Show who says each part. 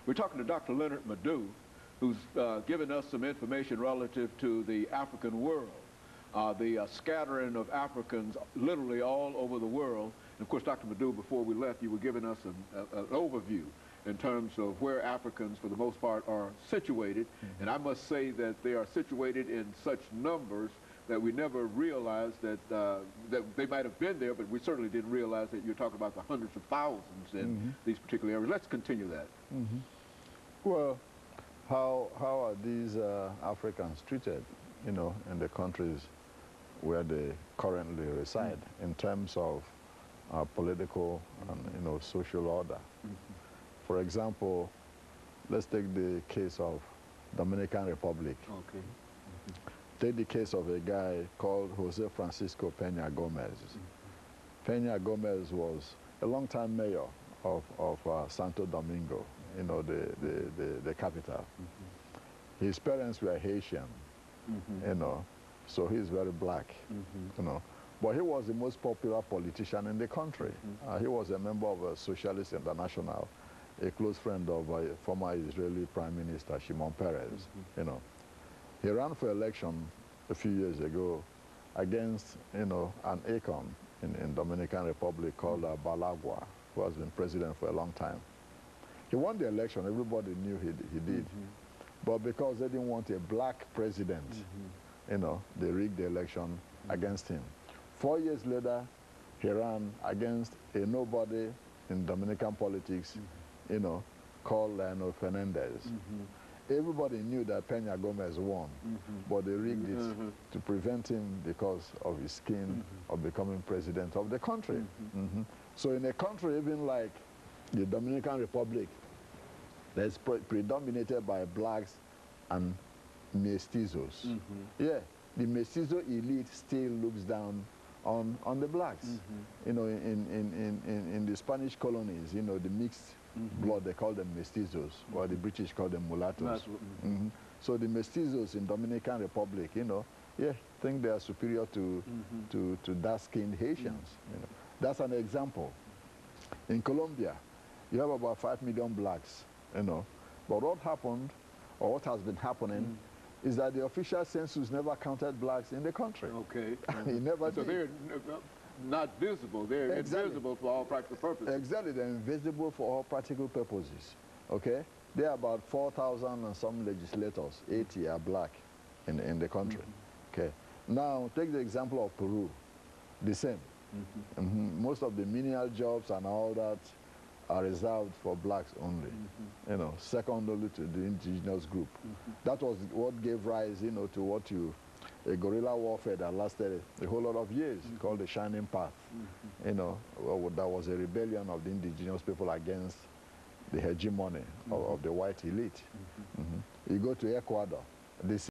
Speaker 1: We're talking to Dr. LMadu, who's given us some information relative to the African world, the scattering of Africans literally all over the world. And of course, Dr. LMadu, before we left, you were giving us an overview in terms of where Africans, for the most part, are situated. Mm-hmm. And I must say that they are situated in such numbers that we never realized that they might have been there, but we certainly didn't realize that you're talking about the hundreds of thousands in mm-hmm. these particular areas. Let's continue that.
Speaker 2: Mm-hmm. Well, how are these Africans treated, you know, in the countries where they currently reside mm-hmm. in terms of political and, you know, social order? Mm-hmm. For example, let's take the case of Dominican Republic.
Speaker 1: Okay. Mm-hmm.
Speaker 2: Take the case of a guy called Jose Francisco Peña Gomez. Mm-hmm. Peña Gomez was a long-time mayor of Santo Domingo, you know, the capital. Mm-hmm. His parents were Haitian, mm-hmm. you know, so he's very black, mm-hmm. you know. But he was the most popular politician in the country. Mm-hmm. He was a member of a Socialist International, a close friend of former Israeli Prime Minister Shimon Peres, mm-hmm. you know. He ran for election a few years ago against, you know, an icon in Dominican Republic called Balagua, who has been president for a long time. He won the election. Everybody knew he did. Mm-hmm. But because they didn't want a black president, mm-hmm. you know, they rigged the election mm-hmm. against him. 4 years later, he ran against a nobody in Dominican politics, mm-hmm. you know, called Leonel Fernandez. Mm-hmm. Everybody knew that Peña Gomez won, mm-hmm. but they rigged it mm-hmm. to prevent him because of his skin mm-hmm. of becoming president of the country. Mm-hmm. Mm-hmm. So in a country even like the Dominican Republic, that's predominated by blacks and mestizos. Mm-hmm. Yeah, the mestizo elite still looks down on the blacks. Mm-hmm. You know, in the Spanish colonies, you know, the mixed mm-hmm. blood, they call them mestizos, or the British call them mulattoes. Mm-hmm. Mm-hmm. So the mestizos in Dominican Republic, you know, yeah, think they are superior to mm-hmm. to dark-skinned Haitians. Mm-hmm. You know, that's an example. In Colombia, you have about 5 million blacks, you know, but what happened, or what has been happening, is that the official census never counted blacks in the country.
Speaker 1: Okay.
Speaker 2: He never
Speaker 1: so
Speaker 2: did.
Speaker 1: They're not visible. They're exactly. Invisible for all practical purposes.
Speaker 2: Exactly. They're invisible for all practical purposes. Okay? There are about 4,000 and some legislators. 80 are black in the country. Mm-hmm. Okay. Now, take the example of Peru. The same. Mm-hmm. Mm-hmm. Most of the menial jobs and all that are reserved for blacks only, mm-hmm. you know, second only to the indigenous group. Mm-hmm. That was what gave rise, you know, to a guerrilla warfare that lasted a whole lot of years, mm-hmm. called the Shining Path. Mm-hmm. You know, that was a rebellion of the indigenous people against the hegemony mm-hmm. of the white elite. Mm-hmm. Mm-hmm. You go to Ecuador, this